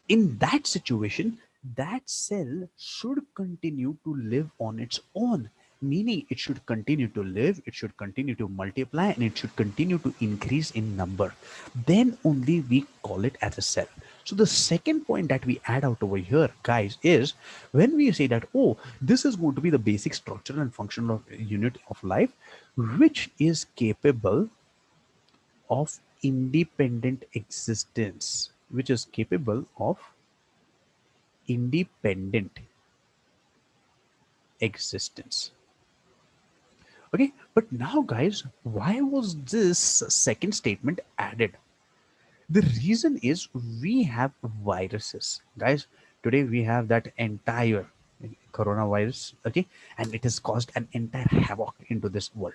In that situation, that cell should continue to live on its own, meaning it should continue to live, it should continue to multiply, and it should continue to increase in number. Then only we call it as a cell. So the second point that we add out over here, guys, is when we say that, oh, this is going to be the basic structure and functional unit of life, which is capable of independent existence, which is capable of independent existence. Okay, but now, guys, why was this second statement added? The reason is we have viruses, guys. Today we have that entire coronavirus, okay, and it has caused an entire havoc into this world.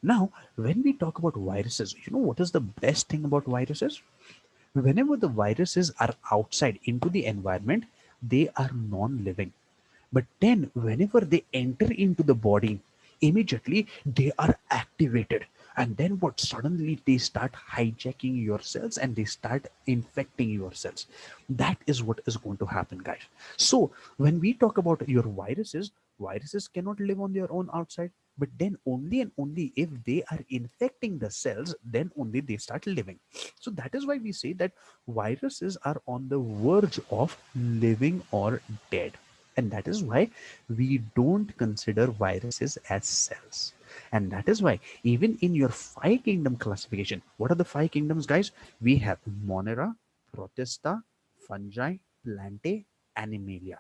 Now, when we talk about viruses, you know what is the best thing about viruses? Whenever the viruses are outside into the environment, they are non-living. But then whenever they enter into the body, immediately they are activated. And then what? Suddenly they start hijacking your cells and they start infecting your cells. That is what is going to happen, guys. So when we talk about your viruses, viruses cannot live on their own outside. But then only and only if they are infecting the cells, then only they start living. So that is why we say that viruses are on the verge of living or dead. And that is why we don't consider viruses as cells. And that is why even in your five kingdom classification, what are the five kingdoms, guys? We have Monera, Protista, Fungi, Plantae, Animalia.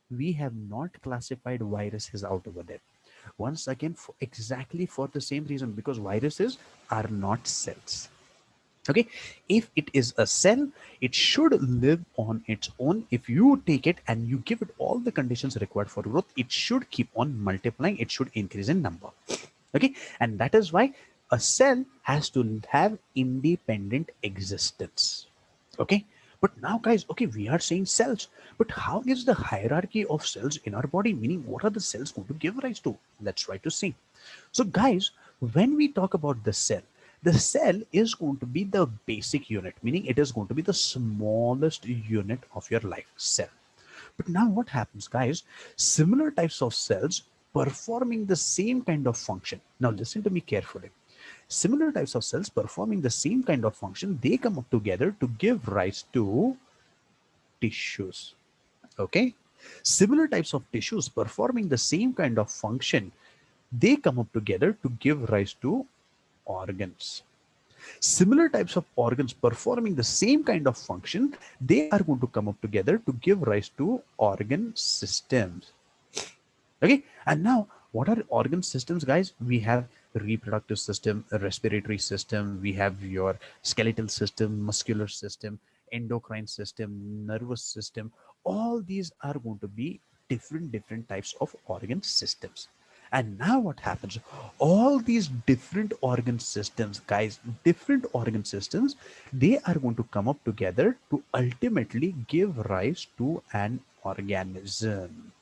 We have not classified viruses out over there. Once again, exactly for the same reason, because viruses are not cells. Okay, if it is a cell, it should live on its own. If you take it and you give it all the conditions required for growth, it should keep on multiplying, it should increase in number. Okay, and that is why a cell has to have independent existence. Okay, but now, guys, okay, we are saying cells, but how is the hierarchy of cells in our body? Meaning, what are the cells going to give rise to? Let's try to see. So, guys, when we talk about the cell is going to be the basic unit, meaning it is going to be the smallest unit of your life cell. But now what happens, guys? Similar types of cells performing the same kind of function. Now listen to me carefully. Similar types of cells performing the same kind of function, they come up together to give rise to tissues. Okay? Similar types of tissues performing the same kind of function, they come up together to give rise to organs. Similar types of organs performing the same kind of function, they are going to come up together to give rise to organ systems. Okay, and now what are organ systems, guys? We have reproductive system, a respiratory system, we have your skeletal system, muscular system, endocrine system, nervous system. All these are going to be different types of organ systems. And now what happens? All these different organ systems, guys, different organ systems, they are going to come up together to ultimately give rise to an organism.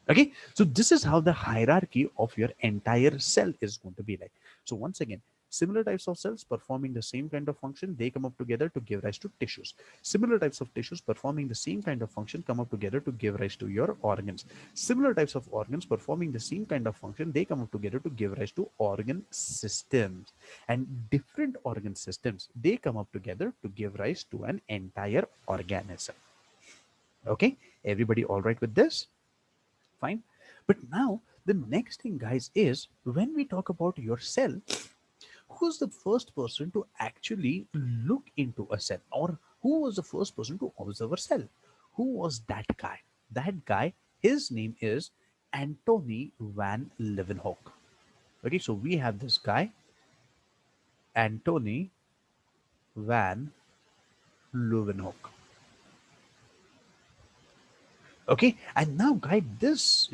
Okay, so this is how the hierarchy of your entire cell is going to be like. So once again, similar types of cells performing the same kind of function, they come up together to give rise to tissues. Similar types of tissues performing the same kind of function come up together to give rise to your organs. Similar types of organs performing the same kind of function, they come up together to give rise to organ systems. And different organ systems, they come up together to give rise to an entire organism. Okay, everybody all right with this? Fine. But now the next thing, guys, is when we talk about your cell, who's the first person to actually look into a cell, or who was the first person to observe a cell? Who was that guy? That guy, his name is Antony van Leeuwenhoek. Okay, so we have this guy, Antony van Leeuwenhoek. Okay, and now, guy, this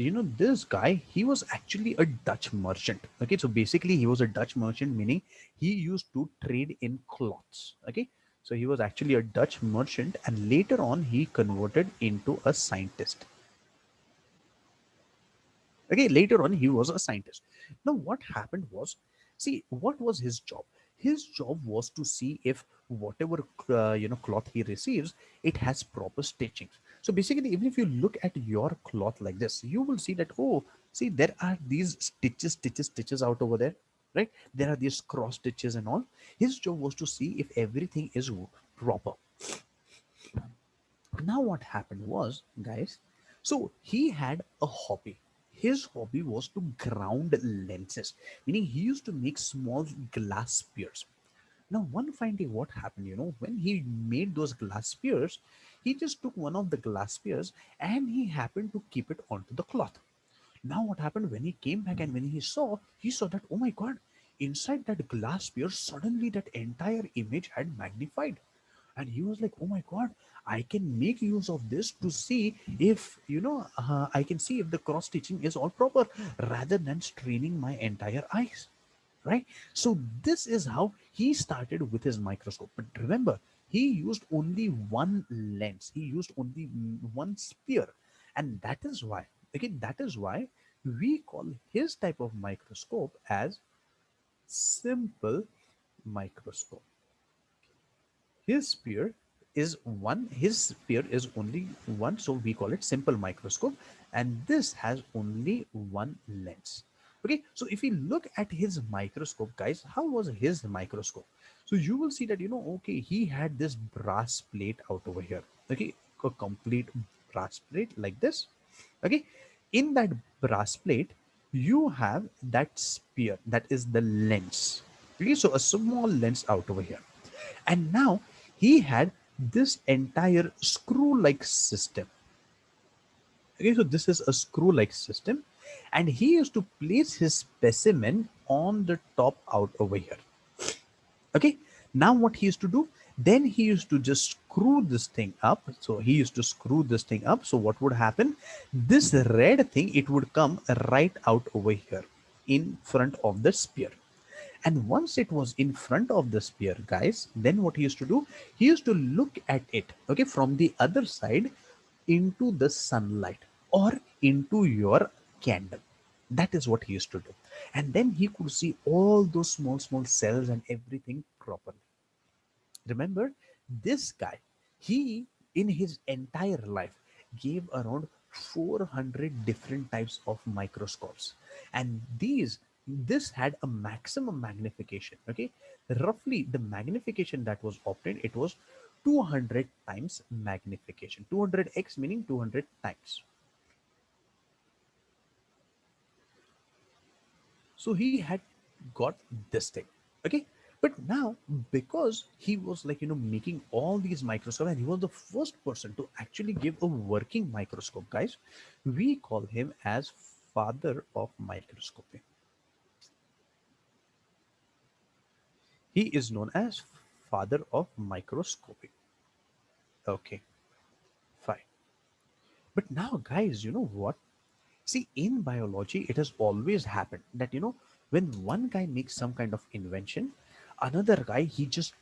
guy, he was actually a Dutch merchant. Okay, so basically he was a Dutch merchant, meaning he used to trade in cloths. Okay, so he was actually a Dutch merchant, and later on he converted into a scientist. Okay, later on he was a scientist. Now what happened was, see, what was his job? His job was to see if whatever cloth he receives, it has proper stitchings. So basically, even if you look at your cloth like this, you will see that, oh, see, there are these stitches out over there, right? There are these cross stitches and all. His job was to see if everything is proper. Now what happened was, guys, so he had a hobby. His hobby was to ground lenses, meaning he used to make small glass spheres. Now, one fine day, what happened, when he made those glass spheres, he just took one of the glass spheres and he happened to keep it onto the cloth. Now, what happened when he came back and when he saw that, oh my God, inside that glass sphere, suddenly that entire image had magnified. And he was like, oh my God, I can make use of this to see if, I can see if the cross stitching is all proper rather than straining my entire eyes, right? So this is how he started with his microscope. But remember, he used only one lens, he used only one sphere. And that is why we call his type of microscope as simple microscope. His sphere is only one, so we call it simple microscope, and this has only one lens. Okay, so if we look at his microscope, guys, how was his microscope? So you will see that, okay, he had this brass plate out over here. Okay, a complete brass plate like this. Okay, in that brass plate you have that sphere, that is the lens. Okay, so a small lens out over here. And now he had this entire screw like system. Okay, so this is a screw like system, and he used to place his specimen on the top out over here. Okay, now what he used to do, then he used to just screw this thing up. So he used to screw this thing up. So what would happen, this red thing, it would come right out over here in front of the sphere. And once it was in front of the sphere, guys, then what he used to do, he used to look at it, okay, from the other side into the sunlight or into your candle. That is what he used to do. And then he could see all those small, small cells and everything properly. Remember, this guy, he, in his entire life, gave around 400 different types of microscopes. And this had a maximum magnification. Okay, roughly the magnification that was obtained, it was 200 times magnification. 200x meaning 200 times. So he had got this thing. Okay. But now, because he was like, making all these microscopes, and he was the first person to actually give a working microscope, guys, we call him as father of microscopy. He is known as father of microscopy. Okay, fine. But now, guys, you know what? See, in biology, it has always happened that, when one guy makes some kind of invention, another guy, he just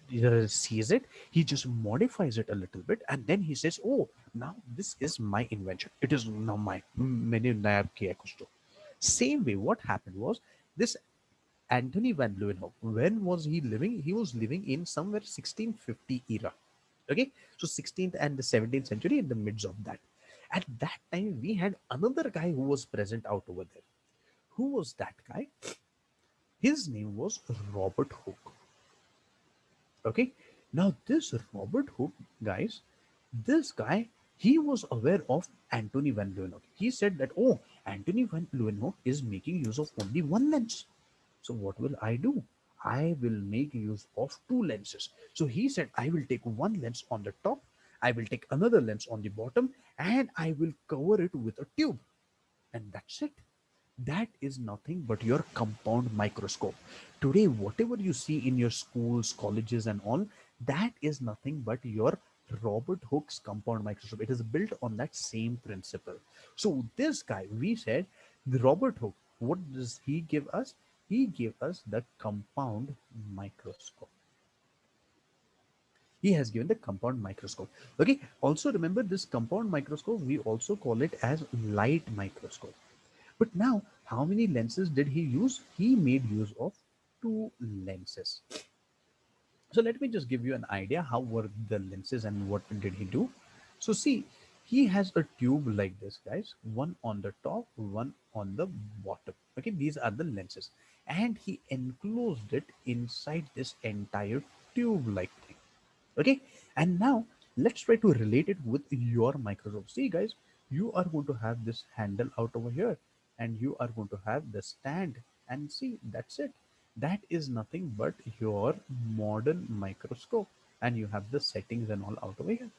sees it, he just modifies it a little bit, and then he says, oh, now this is my invention. It is now mine. मैंने नया किया कुछ तो. Same way, what happened was this Anthony van Leeuwenhoek. When was he living? He was living in somewhere 1650 era. Okay, so 16th and the 17th century, in the midst of that. At that time, we had another guy who was present out over there. Who was that guy? His name was Robert Hooke. Okay, now this Robert Hooke, guys, this guy, he was aware of Antony van Leeuwenhoek. He said that, oh, Antony van Leeuwenhoek is making use of only one lens. So what will I do? I will make use of two lenses. So he said, I will take one lens on the top, I will take another lens on the bottom, and I will cover it with a tube. And that's it. That is nothing but your compound microscope. Today, whatever you see in your schools, colleges, and all, that is nothing but your Robert Hooke's compound microscope. It is built on that same principle. So, this guy, we said, the Robert Hooke, what does he give us? He gave us the compound microscope. He has given the compound microscope. Okay, also remember this compound microscope, we also call it as light microscope. But now, how many lenses did he use? He made use of two lenses. So let me just give you an idea how were the lenses and what did he do. So see, he has a tube like this, guys, one on the top, one on the bottom. Okay, these are the lenses, and he enclosed it inside this entire tube like thing. Okay, and now let's try to relate it with your microscope. See guys, you are going to have this handle out over here, and you are going to have the stand, and see, that's it. That is nothing but your modern microscope, and you have the settings and all out over here.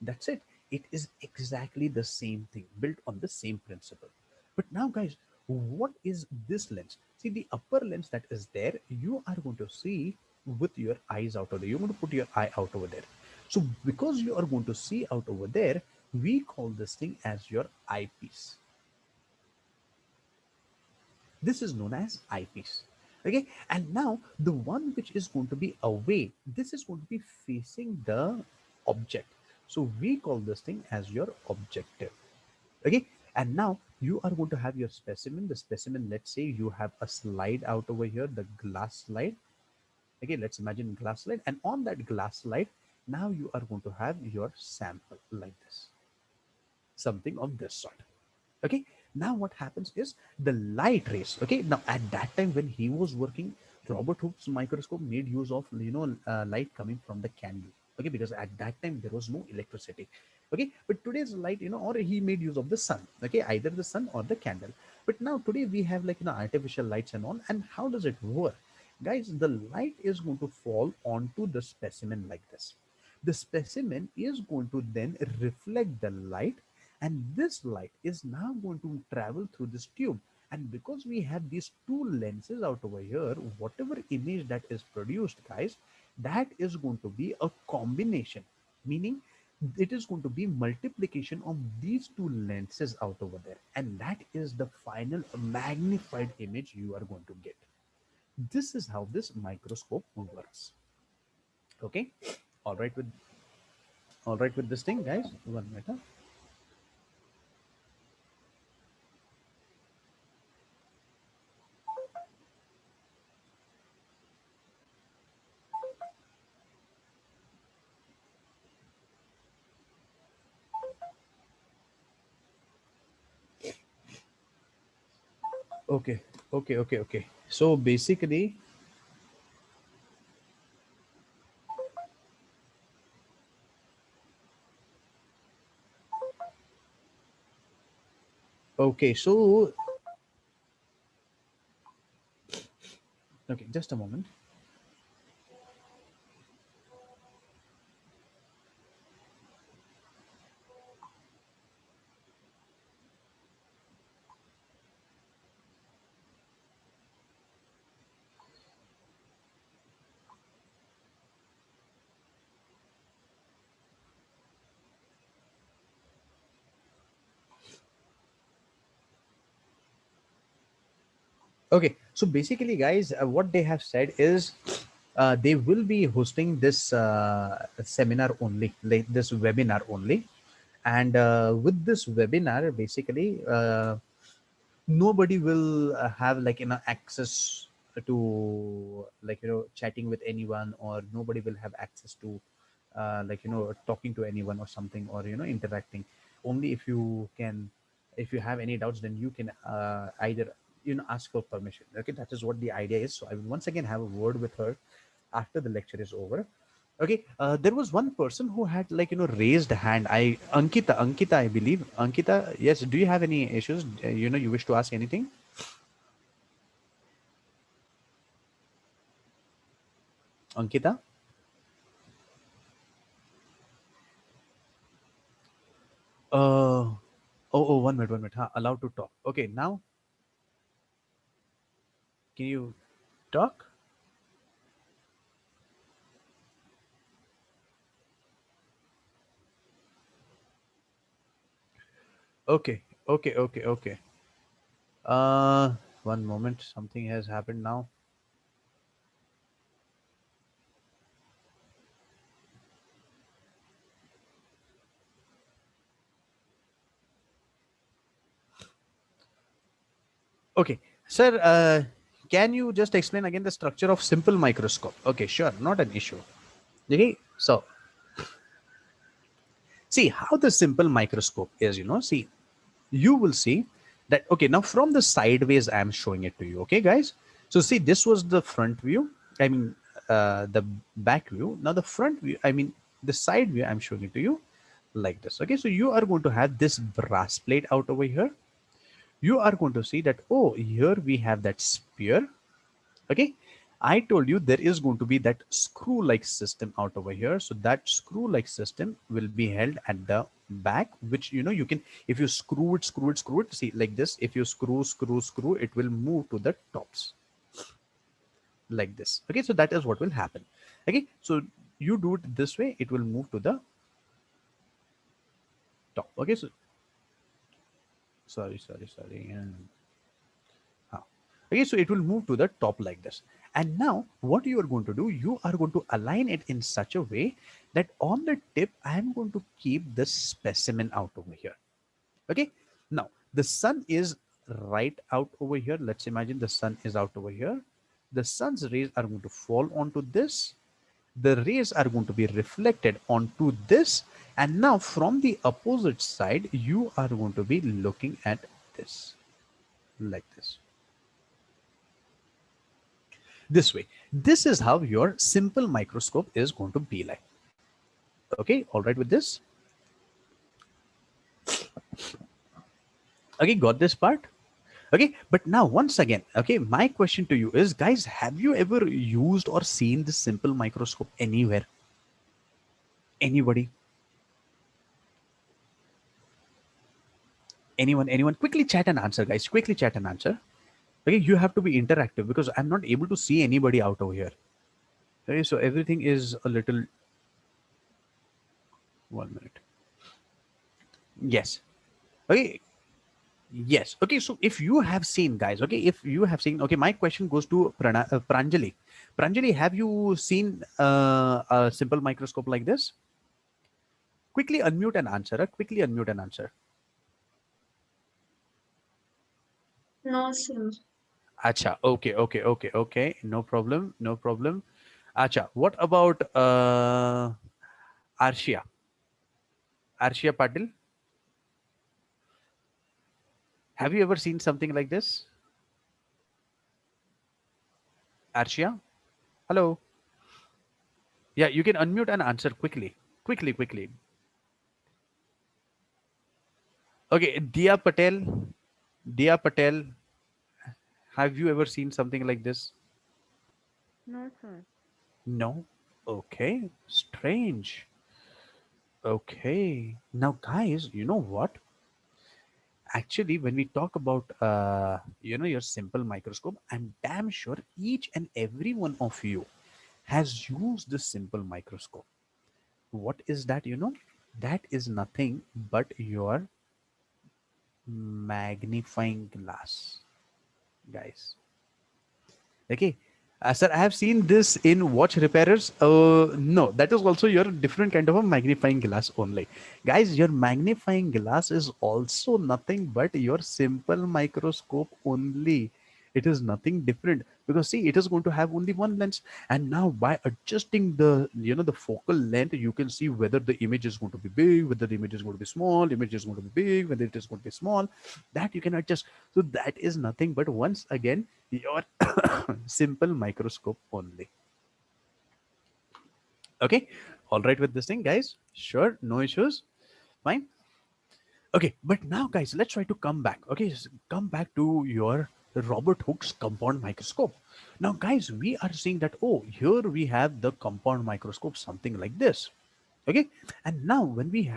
That's it. It is exactly the same thing, built on the same principle. But now, guys, what is this lens? See, the upper lens that is there, you are going to see with your eyes out over there. You're going to put your eye out over there. So, because you are going to see out over there, we call this thing as your eyepiece. This is known as eyepiece. Okay, and now the one which is going to be away, this is going to be facing the object. So we call this thing as your objective. Okay, and now you are going to have your specimen. The specimen, let's say you have a slide out over here, the glass slide. Okay, let's imagine glass slide, and on that glass slide, now you are going to have your sample like this, something of this sort. Okay, now what happens is the light rays. Okay, now at that time when he was working, Robert Hooke's microscope made use of light coming from the candle. Okay, because at that time there was no electricity. Okay, but today's light, or he made use of the sun. Okay, either the sun or the candle. But now today we have artificial lights and all. And how does it work, guys? The light is going to fall onto the specimen like this. The specimen is going to then reflect the light, and this light is now going to travel through this tube. And because we have these two lenses out over here, whatever image that is produced, guys, that is going to be a combination, meaning it is going to be multiplication of these two lenses out over there, and that is the final magnified image you are going to get. This is how this microscope works. Okay, all right with this thing, guys. One minute, huh? Okay, okay. So basically, okay, so okay, just a moment. Okay, so basically, guys, what they have said is they will be hosting this seminar only, like this webinar only. And with this webinar, basically, nobody will have access to chatting with anyone, or nobody will have access to talking to anyone or something, or interacting. Only if you can, if you have any doubts, then you can either ask for permission. Okay, that is what the idea is. So I will once again have a word with her after the lecture is over. Okay, there was one person who had raised hand. Ankita, I believe. Ankita, yes. Do you have any issues? You wish to ask anything? Ankita? Oh, 1 minute, 1 minute. Huh? Allowed to talk. Okay, now can you talk? Okay, okay. Uh, One moment. Something has happened now. Okay, sir. Can you just explain again the structure of simple microscope? Okay, sure, not an issue. Okay, so see how the simple microscope is, see, you will see that, okay, now from the sideways I'm showing it to you, okay guys. So see, this was the front view, I mean, the back view. Now the front view, I mean the side view, I'm showing it to you like this. Okay, so you are going to have this brass plate out over here. You are going to see that, oh, here we have that sphere. Okay, I told you there is going to be that screw like system out over here. So that screw like system will be held at the back, which you can, if you screw it, see like this, if you screw, it will move to the tops like this. Okay, so that is what will happen. Okay, so you do it this way, it will move to the top. Okay, so sorry. Okay, so it will move to the top like this. And now what you are going to do, you are going to align it in such a way that on the tip, I am going to keep this specimen out over here. Okay, now the sun is right out over here. Let's imagine the sun is out over here. The sun's rays are going to fall onto this. The rays are going to be reflected onto this. And now from the opposite side, you are going to be looking at this like this way. This is how your simple microscope is going to be like. Okay, all right with this? Okay, got this part? Okay, but now once again, okay, my question to you is, guys, have you ever used or seen this simple microscope anywhere? Anybody? Anyone? Quickly chat and answer, guys. Quickly chat and answer. Okay, you have to be interactive because I'm not able to see anybody out over here. Okay, so everything is a little. 1 minute. Yes. Okay. Yes. Okay. So if you have seen, guys, okay, if you have seen, okay, my question goes to Pranjali. Pranjali, have you seen a simple microscope like this? Quickly unmute and answer. Quickly unmute and answer. No, sir. Acha. Okay. No problem. No problem. Acha. What about Arshia? Arshia Patil? Have you ever seen something like this? Arshia? Hello. Yeah, you can unmute and answer quickly. Quickly. Okay, Dia Patel. Dia Patel, have you ever seen something like this? No, sir. No. Okay, strange. Okay. Now, guys, you know what? Actually, when we talk about your simple microscope, I'm damn sure each and every one of you has used this simple microscope. What is that? That is nothing but your magnifying glass, guys. Okay. Sir, I have seen this in watch repairers. No, that is also your different kind of a magnifying glass only. Guys, your magnifying glass is also nothing but your simple microscope only. It is nothing different because see, it is going to have only one lens. And now by adjusting the focal length, you can see whether the image is going to be big, whether the image is going to be small, image is going to be big, whether it is going to be small. That you can adjust. So that is nothing but once again your simple microscope only. Okay, all right with this thing, guys? Sure, no issues. Fine. Okay, but now, guys, let's try to come back. Okay, come back to your Robert Hooke's compound microscope. Now, guys, we are seeing that, oh, here we have the compound microscope, something like this. Okay, and now when we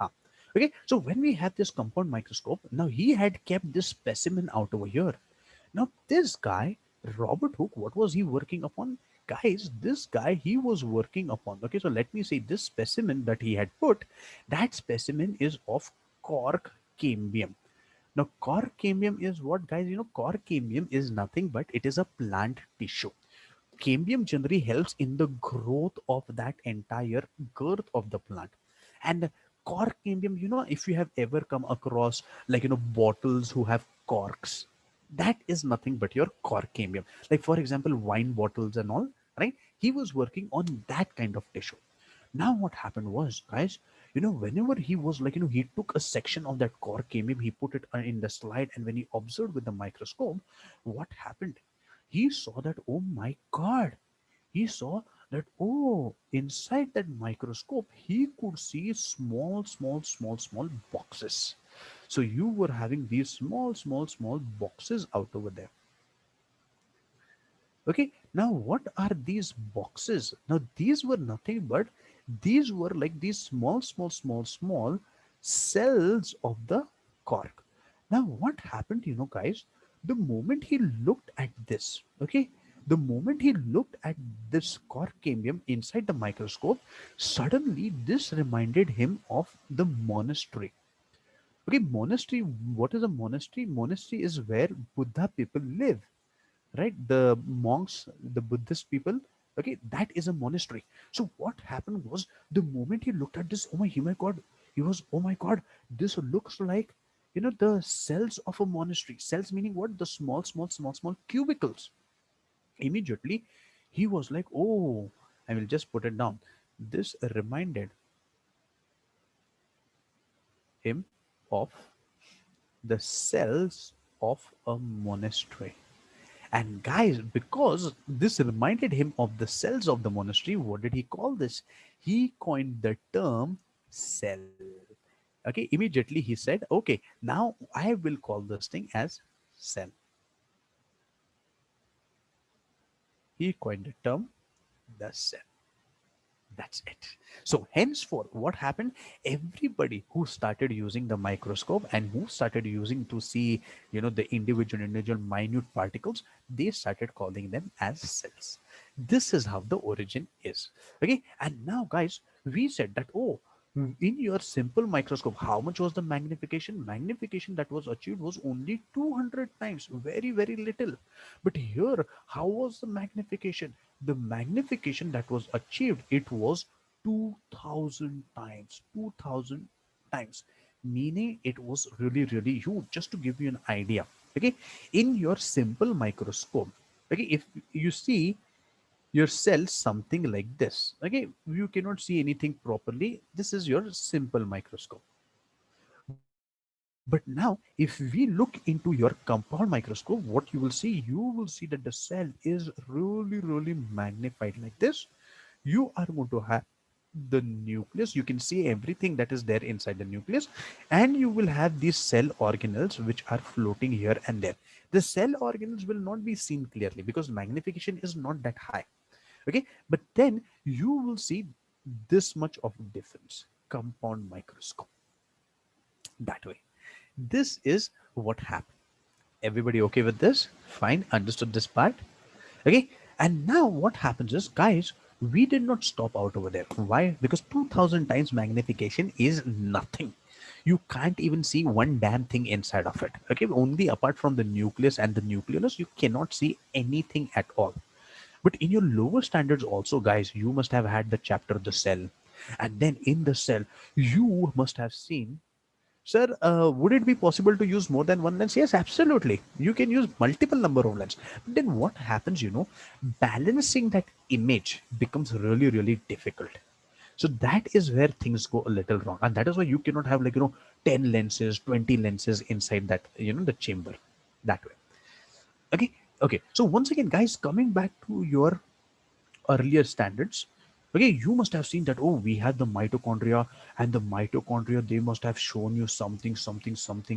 ah, okay, so when we have this compound microscope, now he had kept this specimen out over here. Now, this guy, Robert Hooke, what was he working upon? Guys, this guy, he was working upon. Okay, so let me say this specimen that he had put, that specimen is of Cork Cambium. Now, Cork Cambium is what, guys? Cork Cambium is nothing but it is a plant tissue. Cambium generally helps in the growth of that entire girth of the plant. And cork cambium, if you have ever come across like bottles who have corks, That is nothing but your Cork Cambium. Like for example, wine bottles and all, right? He was working on that kind of tissue. Now what happened was, guys, whenever he was like, he took a section of that Cork Cambium, he put it in the slide, and when he observed with the microscope, what happened? He saw that, oh my God, he saw that, oh, inside that microscope he could see small boxes. So you were having these small boxes out over there. Okay, now what are these boxes? Now these were nothing but, these were like these small cells of the cork. Now what happened, guys, the moment he looked at this, okay, the moment he looked at this cork cambium inside the microscope, suddenly this reminded him of the monastery. Okay, monastery, what is a monastery? Monastery is where Buddha people live, right? The monks, the Buddhist people, okay, that is a monastery. So what happened was, the moment he looked at this, oh my God, he was, oh my God, this looks like, the cells of a monastery. Cells meaning what? The small cubicles. Immediately he was like, oh, I will just put it down. This reminded him of the cells of a monastery. And guys, because this reminded him of the cells of the monastery, what did he call this? He coined the term cell. Okay, immediately he said, okay, now I will call this thing as cell. He coined the term the cell. That's it. So henceforth, what happened? Everybody who started using the microscope and who started using to see, the individual minute particles, they started calling them as cells. This is how the origin is. Okay. And now, guys, we said that, oh, in your simple microscope, how much was the magnification? Magnification that was achieved was only 200 times, very, very little. But here, how was the magnification? The magnification that was achieved, it was 2000 times, 2000 times, meaning it was really, really huge. Just to give you an idea, okay, in your simple microscope, okay, if you see your cell something like this, okay, you cannot see anything properly. This is your simple microscope. But now if we look into your compound microscope, what you will see, that the cell is really magnified like this. You are going to have the nucleus. You can see everything that is there inside the nucleus, and you will have these cell organelles which are floating here and there. The cell organelles will not be seen clearly because magnification is not that high. Okay, but then you will see this much of difference. Compound microscope, that way. This is what happened. Everybody okay with this? Fine, understood this part. Okay, and now what happens is, guys, we did not stop out over there. Why? Because 2000 times magnification is nothing. You can't even see one damn thing inside of it. Okay, only apart from the nucleus and the nucleolus, you cannot see anything at all. But in your lower standards also, guys, you must have had the chapter the cell. And then in the cell, you must have seen, sir, would it be possible to use more than one lens? Yes, absolutely. You can use multiple number of lens. But then what happens, balancing that image becomes really difficult. So that is where things go a little wrong. And that is why you cannot have, like, 10 lenses, 20 lenses inside that, the chamber, that way. Okay. Okay. So once again, guys, coming back to your earlier standards, okay, you must have seen that, oh, we had the mitochondria, and the mitochondria, they must have shown you something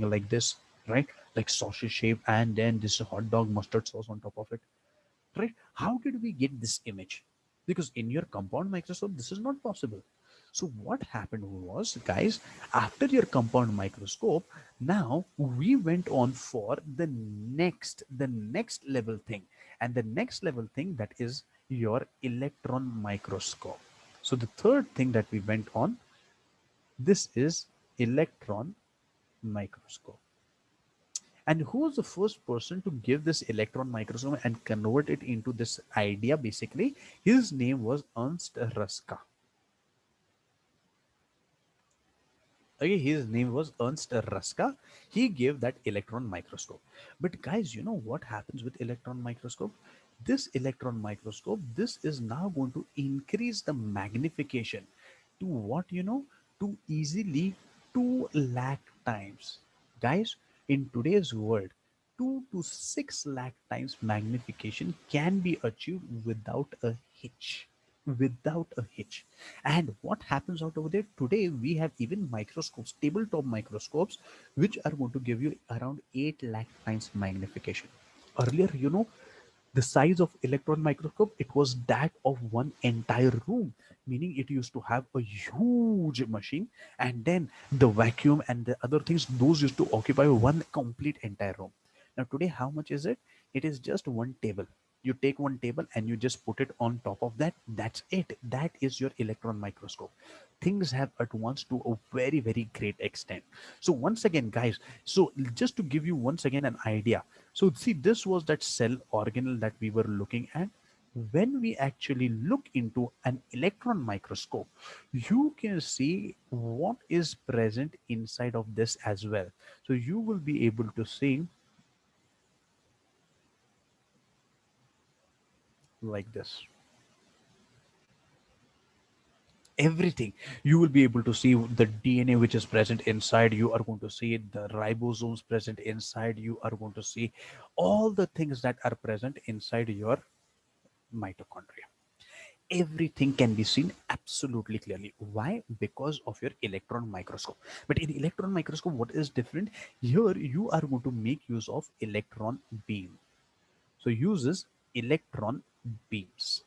like this, right? Like sausage shape, and then this hot dog mustard sauce on top of it, right? How did we get this image? Because in your compound microscope this is not possible. So what happened was, guys, after your compound microscope, now we went on for the next level thing. And the next level thing, that is your electron microscope. So the third thing that we went on, this is electron microscope. And who was the first person to give this electron microscope and convert it into this idea? Basically, his name was Ernst Ruska. Okay, his name was Ernst Ruska. He gave that electron microscope. But guys, you know what happens with electron microscope? This electron microscope, this is now going to increase the magnification to what, to easily 2 lakh times. Guys, in today's world, 2 to 6 lakh times magnification can be achieved without a hitch. Without a hitch. And what happens out over there today? We have even microscopes, tabletop microscopes, which are going to give you around 8 lakh times magnification. Earlier, the size of electron microscope, it was that of one entire room, meaning it used to have a huge machine, and then the vacuum and the other things, those used to occupy one complete entire room. Now today, how much is it? It is just one table. You take one table and you just put it on top of that. That's it. That is your electron microscope. Things have advanced to a very, very great extent. So once again, guys, so just to give you once again an idea. So see, this was that cell organelle that we were looking at. When we actually look into an electron microscope, you can see what is present inside of this as well. So you will be able to see like this. Everything, you will be able to see the DNA which is present inside. You are going to see the ribosomes present inside. You are going to see all the things that are present inside your mitochondria. Everything can be seen absolutely clearly. Why? Because of your electron microscope. But in electron microscope, what is different here? You are going to make use of electron beam. So uses electron beams,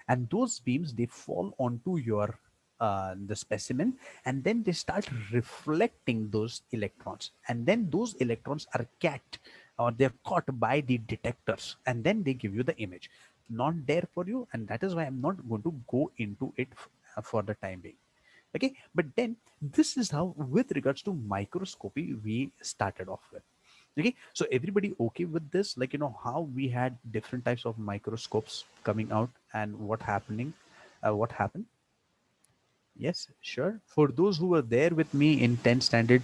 and those beams, they fall onto your the specimen, and then they start reflecting those electrons, and then those electrons are catch, or they're caught by the detectors, and then they give you the image. Not there for you, and that is why I'm not going to go into it for the time being. Okay, but then this is how, with regards to microscopy, we started off with. Okay, so everybody okay with this? Like, how we had different types of microscopes coming out and what happened? Yes, sure. For those who were there with me in 10th standard,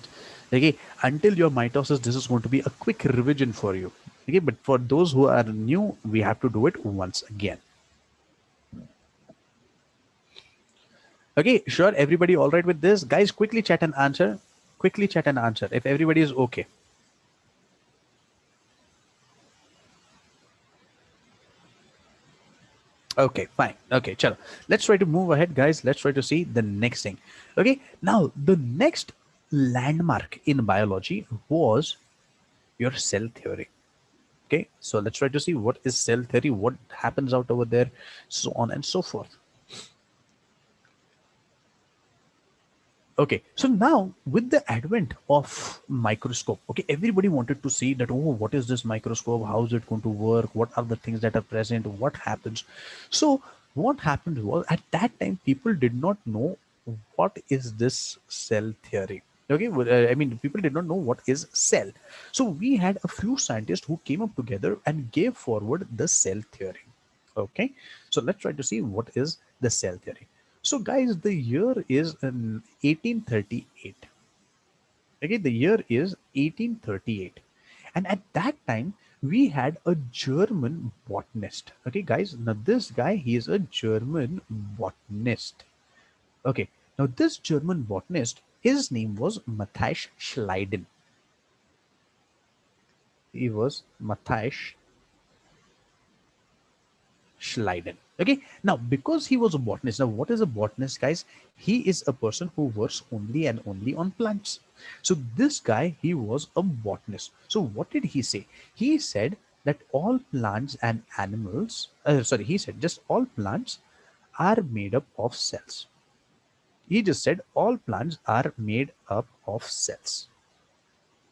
okay, until your mitosis, this is going to be a quick revision for you. Okay, but for those who are new, we have to do it once again. Okay, sure. Everybody all right with this? Guys, quickly chat and answer. Quickly chat and answer if everybody is okay. Okay, fine. Okay, chalo. Let's try to move ahead, guys. Let's try to see the next thing. Okay, now the next landmark in biology was your cell theory. Okay, so let's try to see what is cell theory, what happens out over there, so on and so forth. Okay, so now with the advent of microscope, okay, everybody wanted to see that, oh, what is this microscope? How is it going to work? What are the things that are present? What happens? So what happened was, at that time, people did not know what is this cell theory. Okay, I mean, people did not know what is cell. So we had a few scientists who came up together and gave forward the cell theory. Okay, so let's try to see what is the cell theory. So, guys, the year is 1838. Okay, the year is 1838. And at that time, we had a German botanist. Okay, guys, now this guy, he is a German botanist. Okay, now this German botanist, his name was Matthias Schleiden. He was Matthias Schleiden. Okay, now because he was a botanist, now what is a botanist, guys? He is a person who works only and only on plants. So this guy, he was a botanist. So what did he say? He said that all plants and animals, sorry, he said just all plants are made up of cells. He just said all plants are made up of cells.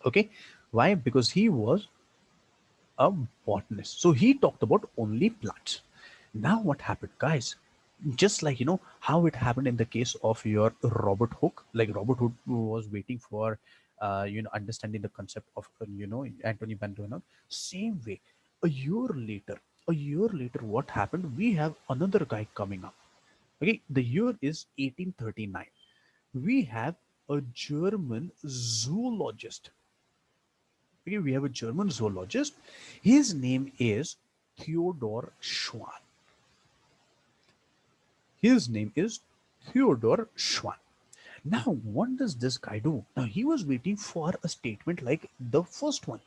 Okay, why? Because he was a botanist. So he talked about only plants. Now what happened, guys? Just like how it happened in the case of your Robert Hooke, like Robert Hooke was waiting for understanding the concept of Anthony van Leeuwenhoek. Same way, a year later, what happened? We have another guy coming up. Okay, the year is 1839. We have a German zoologist. Okay, we have a German zoologist. His name is Theodor Schwann. His name is Theodor Schwann. Now, what does this guy do? Now, he was waiting for a statement like the first one.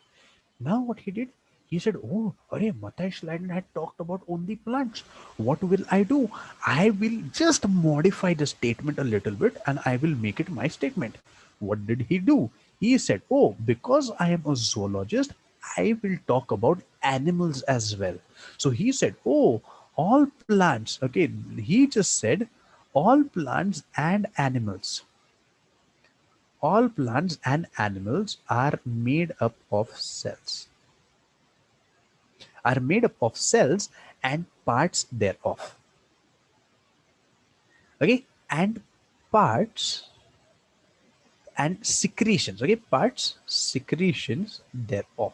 Now, what he did? He said, "Oh, Arey, Matthias Leiden had talked about only plants. What will I do? I will just modify the statement a little bit and I will make it my statement." What did he do? He said, "Oh, because I am a zoologist, I will talk about animals as well." So he said, "Oh, all plants." Okay, he just said, "All plants and animals. All plants and animals are made up of cells and parts thereof. Okay, and parts and secretions. Okay, parts, secretions thereof.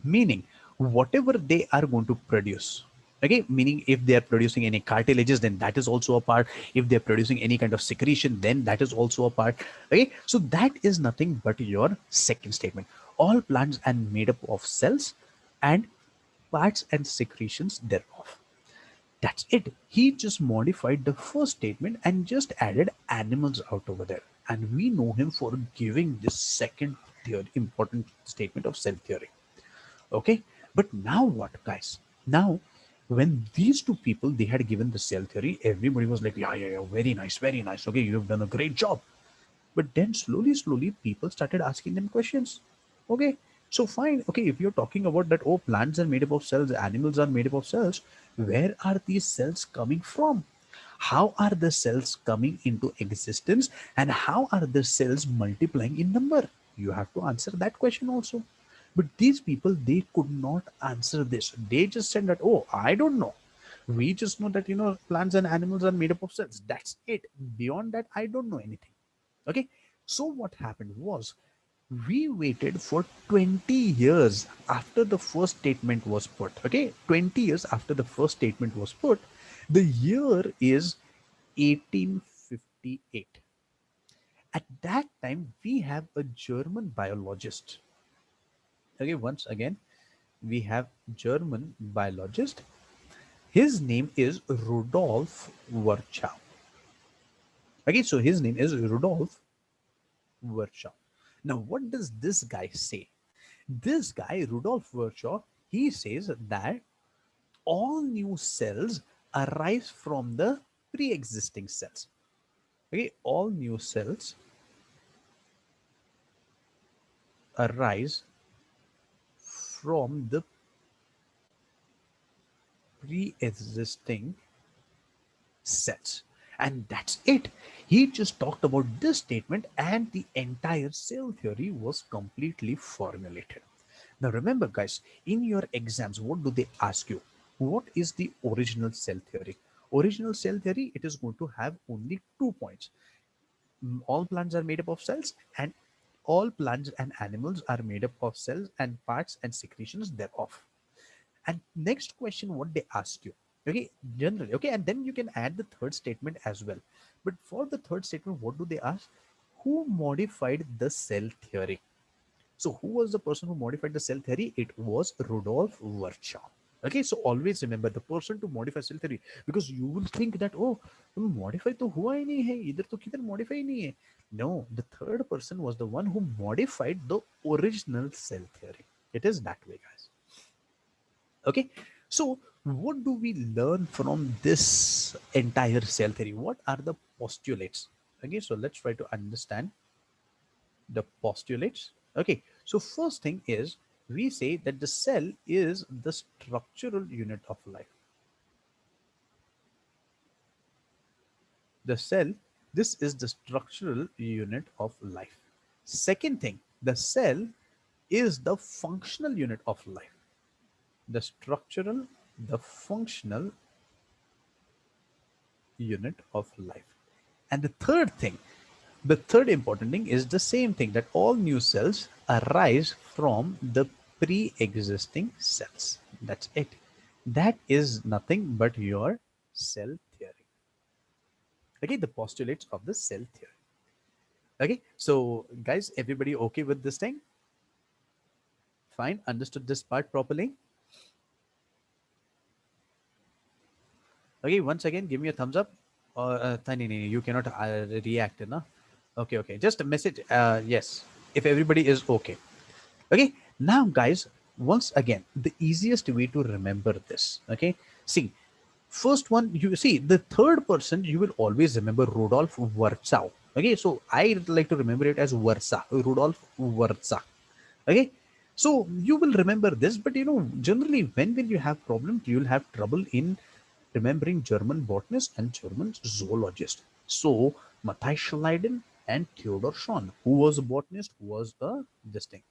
Meaning, whatever they are going to produce. Okay, meaning if they are producing any cartilages, then that is also a part. If they are producing any kind of secretion, then that is also a part. Okay, so that is nothing but your second statement. All plants are made up of cells and parts and secretions thereof. That's it. He just modified the first statement and just added animals out over there. And we know him for giving this second theory, important statement of cell theory. Okay. But now what, guys? Now, when these two people they had given the cell theory, everybody was like, yeah, yeah, yeah, very nice, very nice. Okay, you've done a great job. But then slowly, people started asking them questions. Okay, so fine. Okay, if you're talking about that, oh, plants are made up of cells, animals are made up of cells, where are these cells coming from? How are the cells coming into existence? And how are the cells multiplying in number? You have to answer that question also. But these people, they could not answer this. They just said that, oh, I don't know. We just know that, plants and animals are made up of cells. That's it. Beyond that, I don't know anything. Okay, so what happened was we waited for 20 years after the first statement was put. Okay, 20 years after the first statement was put, the year is 1858. At that time, we have a German biologist. Okay, once again, we have German biologist. His name is Rudolf Virchow. Okay, so his name is Rudolf Virchow. Now, what does this guy say? This guy, Rudolf Virchow, he says that all new cells arise from the pre-existing cells. Okay, all new cells arise from the pre-existing cells. And that's it. He just talked about this statement, and the entire cell theory was completely formulated. Now, remember, guys, in your exams, what do they ask you? What is the original cell theory? Original cell theory, it is going to have only 2 points. All plants are made up of cells, and all plants and animals are made up of cells and parts and secretions thereof. And next question, what they ask you. Okay, generally, okay, and then you can add the third statement as well. But for the third statement, what do they ask? Who modified the cell theory? So who was the person who modified the cell theory? It was Rudolf Virchow. Okay, so always remember the person to modify cell theory, because you will think that, oh, modify to hua hi nahi hai, idhar to kidhar modify hi nahi hai. No, the third person was the one who modified the original cell theory. It is that way, guys. Okay, so what do we learn from this entire cell theory? What are the postulates? Okay, so let's try to understand the postulates. Okay, so first thing is we say that the cell is the structural unit of life. The cell, this is the structural unit of life. Second thing, the cell is the functional unit of life. The structural, the functional unit of life. And the third thing, the third important thing is the same thing, that all new cells arise from the pre-existing cells. That's it. That is nothing but your cell theory. Okay, the postulates of the cell theory. Okay, so guys, everybody okay with this thing? Fine, understood this part properly? Okay, once again, give me a thumbs up. Or you cannot react, no? Okay, okay. Just a message. Yes, if everybody is okay. Okay, now guys, once again, the easiest way to remember this. Okay, see, first one you see the third person you will always remember Rudolf Virchow. Okay, so I like to remember it as Versa, Rudolf Virchow. Okay, so you will remember this, but generally when will you have problems? You will have trouble in remembering German botanist and German zoologist. So Matthias Schleiden and Theodor Schwann, who was a botanist, who was a this thing.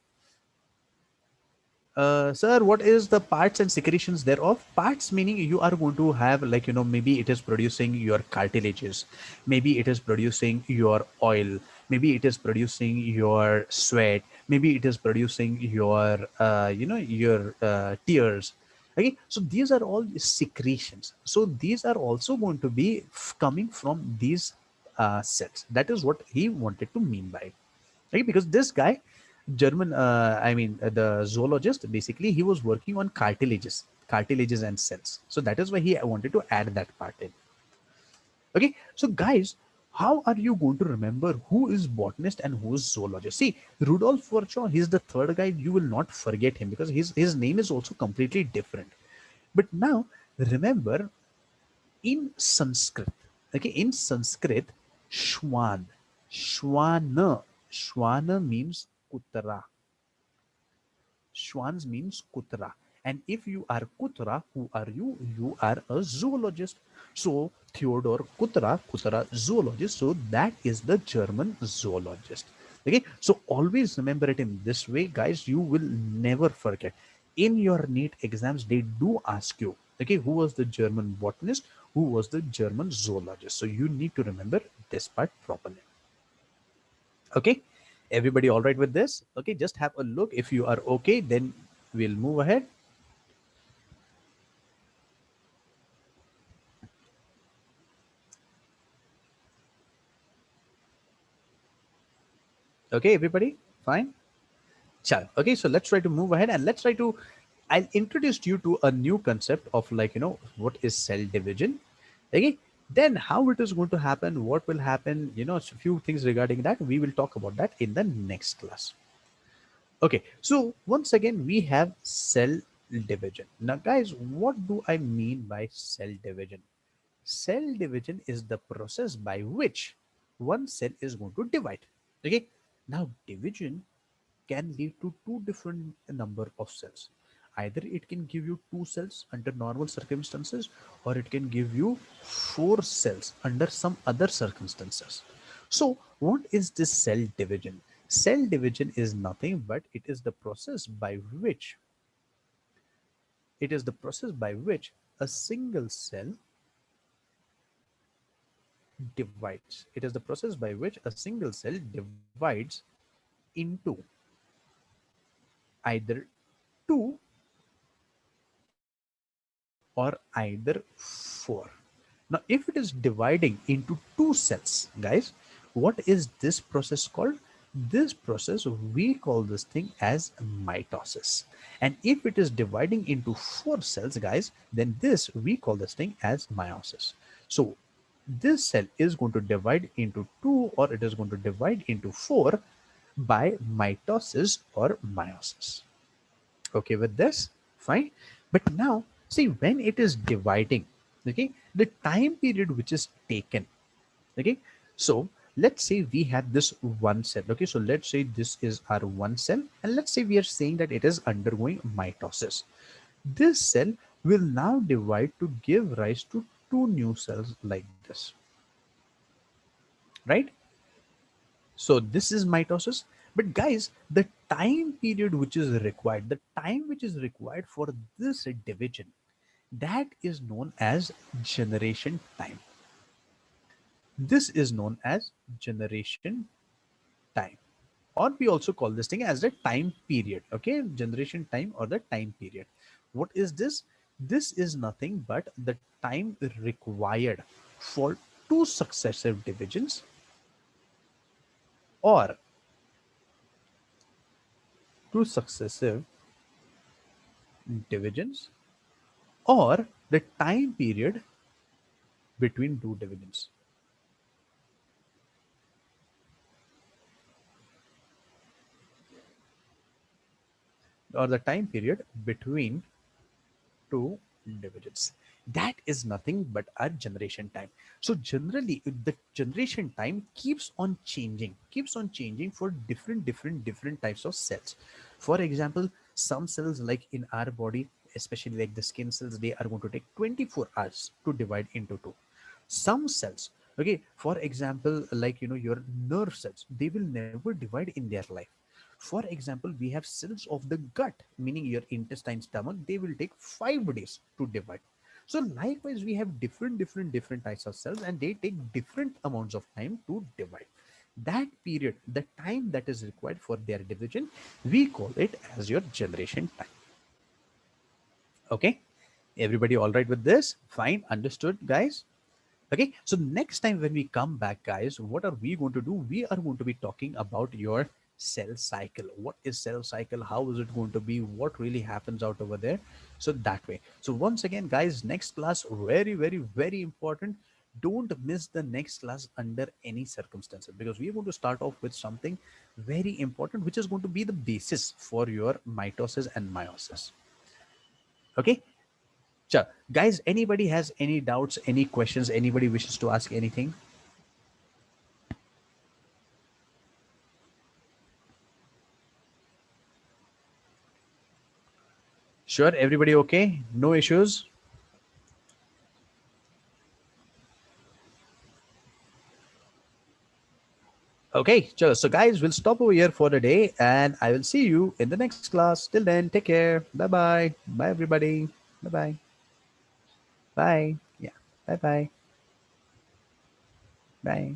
Sir, what is the parts and secretions thereof? Parts meaning you are going to have, like, maybe it is producing your cartilages, maybe it is producing your oil, maybe it is producing your sweat, maybe it is producing your, your tears. Okay, so these are all secretions. So these are also going to be coming from these cells. That is what he wanted to mean by it. Right, because this guy German, the zoologist, basically he was working on cartilages and cells, so that is why he wanted to add that part in. Okay, so guys, how are you going to remember who is botanist and who is zoologist? See, Rudolf Virchow, he's the third guy. You will not forget him because his name is also completely different. But now remember, in Sanskrit, okay, in Sanskrit, Shwan, Shwana, Shwana means Kuttara. Swans means Kutra. And if you are Kutra, who are you? You are a zoologist. So Theodor Kutra, Kutra zoologist. So that is the German zoologist. Okay. So always remember it in this way, guys. You will never forget. In your NEET exams, they do ask you, okay, who was the German botanist? Who was the German zoologist? So you need to remember this part properly. Okay, everybody all right with this? Okay, just have a look. If you are okay, then we'll move ahead. Okay, everybody, fine. Chalo. Okay, so let's try to move ahead and let's try to. I'll introduce you to a new concept of, like, what is cell division. Okay, then how it is going to happen, what will happen, a few things regarding that. We will talk about that in the next class. Okay, so once again, we have cell division. Now, guys, what do I mean by cell division? Cell division is the process by which one cell is going to divide. Okay, now division can lead to two different number of cells. Either it can give you two cells under normal circumstances, or it can give you four cells under some other circumstances. So what is this cell division? Cell division is nothing but it is the process by which a single cell divides. It is the process by which a single cell divides into either two or either four. Now, if it is dividing into two cells, guys, what is this process called? This process, we call this thing as mitosis. And if it is dividing into four cells, guys, then this we call this thing as meiosis. So this cell is going to divide into two, or it is going to divide into four by mitosis or meiosis. Okay with this? Fine. But now, see, when it is dividing, okay, the time period which is taken, okay, so let's say we have this one cell. Okay, so let's say this is our one cell, and let's say we are saying that it is undergoing mitosis. This cell will now divide to give rise to two new cells like this, right? So this is mitosis. But guys, the time period which is required, the time which is required for this division, that is known as generation time. This is known as generation time, or we also call this thing as the time period. Okay, generation time or the time period. What is this? This is nothing but the time required for two successive divisions, or two successive divisions, or the time period between two divisions, or the time period between two divisions. That is nothing but our generation time. So generally the generation time keeps on changing for different types of cells. For example, some cells like in our body, especially like the skin cells, they are going to take 24 hours to divide into two. Some cells, okay, for example, like your nerve cells, they will never divide in their life. For example, we have cells of the gut, meaning your intestine, stomach, they will take 5 days to divide. So likewise, we have different types of cells, and they take different amounts of time to divide. That period, the time that is required for their division, we call it as your generation time. Okay, everybody all right with this? Fine, understood, guys? Okay, so next time when we come back, guys, what are we going to do? We are going to be talking about your cell cycle. What is cell cycle? How is it going to be? What really happens out over there? So that way. So once again, guys, next class, very important. Don't miss the next class under any circumstances, because we are going to start off with something very important, which is going to be the basis for your mitosis and meiosis. Okay, sure. Guys, anybody has any doubts, any questions, anybody wishes to ask anything? Sure, everybody okay? No issues? Okay, sure. So guys, we'll stop over here for the day, and I will see you in the next class. Till then, take care. Bye-bye. Bye, everybody. Bye-bye. Bye. Yeah. Bye-bye. Bye.